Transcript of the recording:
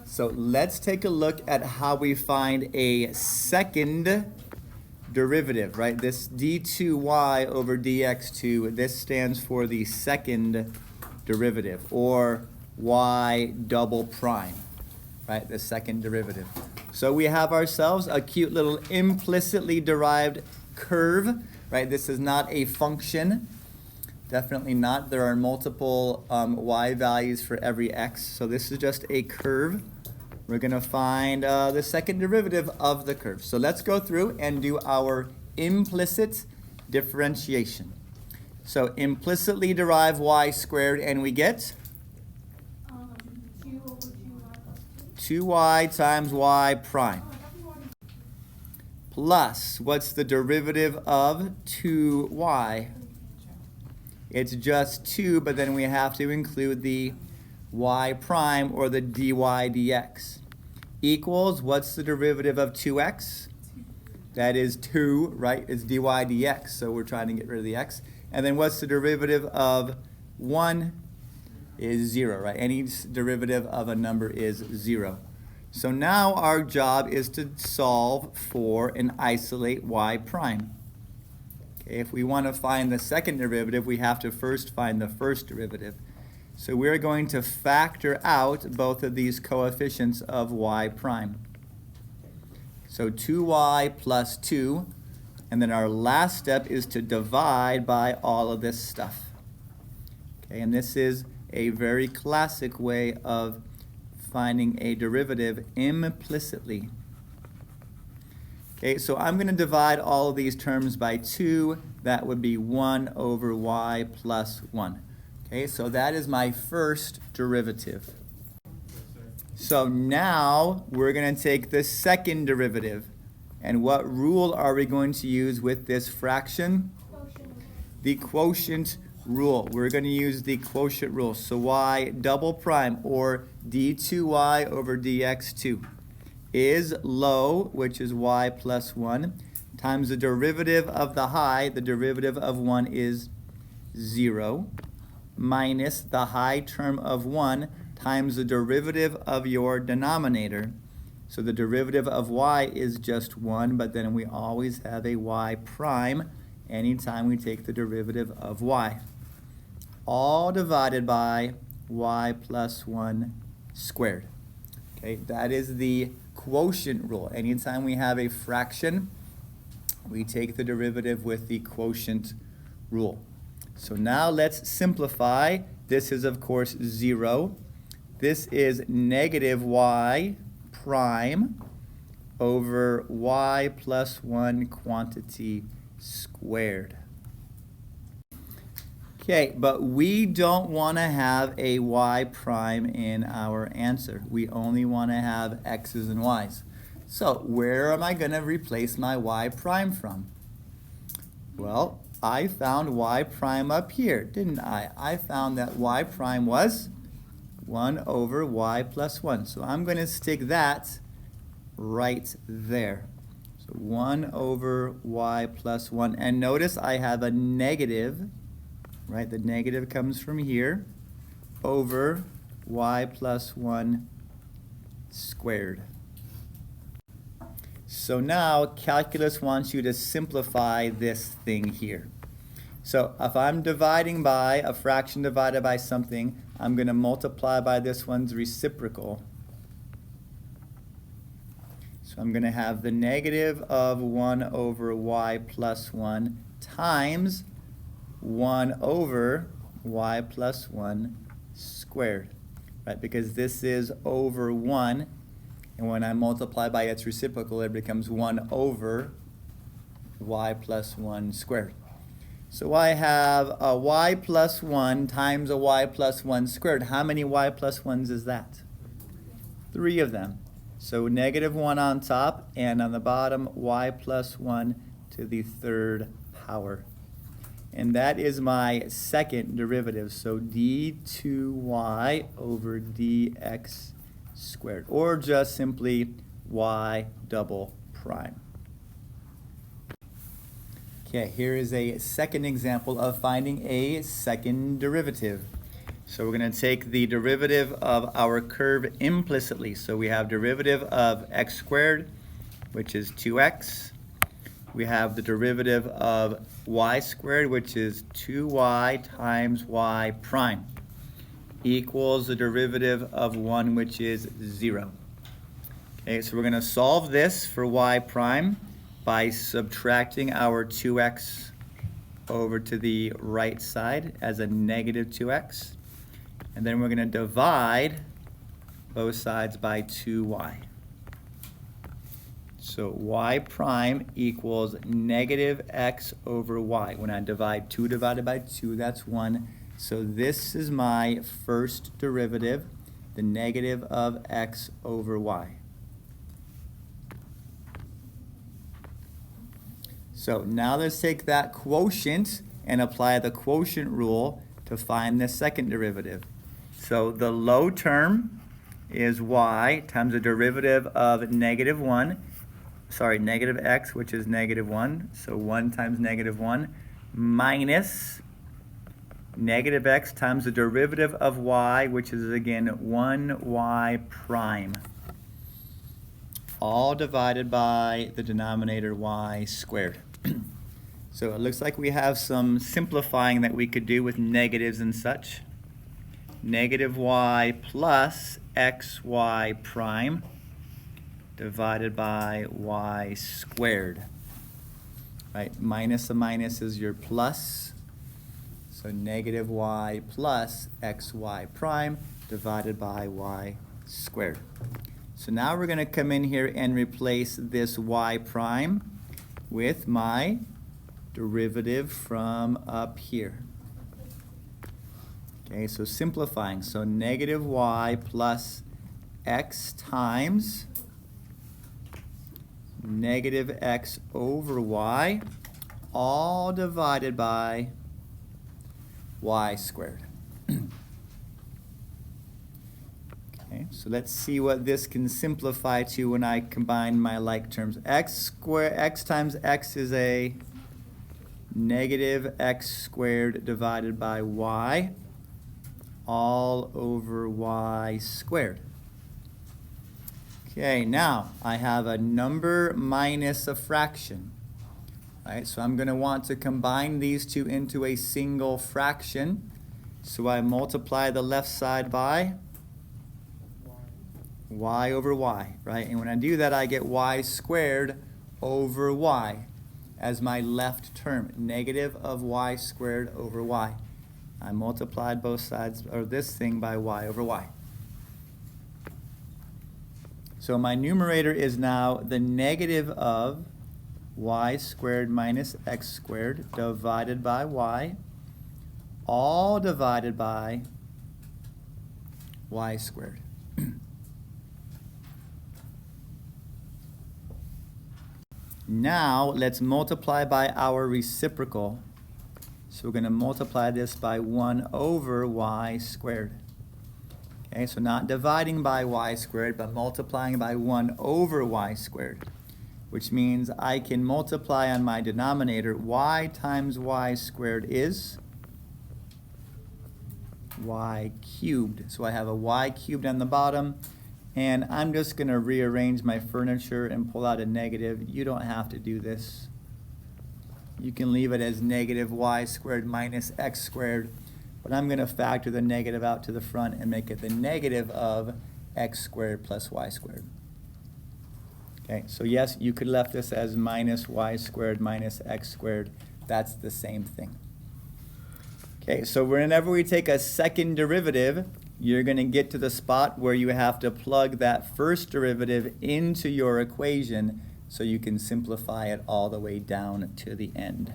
So let's take a look at how we find a second derivative, right? This d2y over dx2, this stands for the second derivative, or y double prime, right? The second derivative. So we have ourselves a cute little implicitly derived curve, right? This is not a function. Definitely not. There are multiple y values for every x. So this is just a curve. We're going to find the second derivative of the curve. So let's go through and do our implicit differentiation. So implicitly derive y squared, and we get 2 over 2y plus 2y times y prime. Plus, what's the derivative of 2y? It's just 2, but then we have to include the y prime, or the dy dx. Equals, what's the derivative of 2x? That is 2, right? It's dy dx, so we're trying to get rid of the x. And then what's the derivative of 1? Is 0, right? Any derivative of a number is 0. So now our job is to solve for and isolate y prime. Okay, if we want to find the second derivative, we have to first find the first derivative. So we're going to factor out both of these coefficients of y prime. So 2y plus 2, and then our last step is to divide by all of this stuff. Okay, and this is a very classic way of finding a derivative implicitly. Okay, so I'm going to divide all of these terms by 2. That would be 1 over y plus 1. Okay, so that is my first derivative. So now we're going to take the second derivative. And what rule are we going to use with this fraction? quotient. The quotient rule. We're going to use the quotient rule. So y double prime, or d2y over dx2, is low, which is y plus 1, times the derivative of the high. The derivative of 1 is 0, minus the high term of 1 times the derivative of your denominator. So the derivative of y is just 1, but then we always have a y prime anytime we take the derivative of y. All divided by y plus 1 squared. Okay, that is the quotient rule. Anytime we have a fraction, we take the derivative with the quotient rule. So now let's simplify. This is, of course, 0. This is negative y prime over y plus 1 quantity squared. Okay, but we don't want to have a y prime in our answer. We only want to have x's and y's. So where am I going to replace my y prime from? Well, I found y prime up here, didn't I? I found that y prime was 1 over y plus 1. So I'm going to stick that right there. So 1 over y plus 1. And notice I have a negative, right? The negative comes from here, over y plus 1 squared. So now calculus wants you to simplify this thing here. So if I'm dividing by a fraction divided by something, I'm going to multiply by this one's reciprocal. So I'm going to have the negative of 1 over y plus 1 times 1 over y plus 1 squared, right? Because this is over 1, and when I multiply by its reciprocal, it becomes 1 over y plus 1 squared. So I have a y plus 1 times a y plus 1 squared. How many y plus 1s is that? 3 of them. So negative 1 on top, and on the bottom, y plus 1 to the third power. And that is my second derivative. So d2y over dx squared, or just simply y double prime. Okay, here is a second example of finding a second derivative. So we're going to take the derivative of our curve implicitly. So we have derivative of x squared, which is 2x. We have the derivative of y squared, which is 2y times y prime, equals the derivative of 1, which is 0. Okay, so we're going to solve this for y prime by subtracting our 2x over to the right side as a negative 2x. And then we're going to divide both sides by 2y. So y prime equals negative x over y. When I divide 2 divided by 2, that's 1. So this is my first derivative, the negative of x over y. So now let's take that quotient and apply the quotient rule to find the second derivative. So the low term is y times the derivative of negative x, which is negative 1. So 1 times negative 1 minus negative x times the derivative of y, which is again 1y prime. All divided by the denominator y squared. So it looks like we have some simplifying that we could do with negatives and such. Negative y plus xy prime divided by y squared. Right, minus a minus is your plus. So negative y plus xy prime divided by y squared. So now we're going to come in here and replace this y prime with my derivative from up here. Okay, so simplifying. So negative y plus x times negative x over y, all divided by y squared. Okay, so let's see what this can simplify to when I combine my like terms. X times x is a negative x squared divided by y, all over y squared. Okay, now I have a number minus a fraction. Right, so I'm going to want to combine these two into a single fraction. So I multiply the left side by y over y, right? And when I do that, I get y squared over y as my left term, negative of y squared over y. I multiplied both sides, or this thing, by y over y. So my numerator is now the negative of y squared minus x squared divided by y, all divided by y squared. Now let's multiply by our reciprocal. So we're going to multiply this by 1 over y squared. Okay, so not dividing by y squared, but multiplying by 1 over y squared, which means I can multiply on my denominator. Y times y squared is y cubed. So I have a y cubed on the bottom, and I'm just going to rearrange my furniture and pull out a negative. You don't have to do this. You can leave it as negative y squared minus x squared, but I'm going to factor the negative out to the front and make it the negative of x squared plus y squared. Okay, so yes, you could left this as minus y squared minus x squared. That's the same thing. Okay, so whenever we take a second derivative, you're going to get to the spot where you have to plug that first derivative into your equation so you can simplify it all the way down to the end.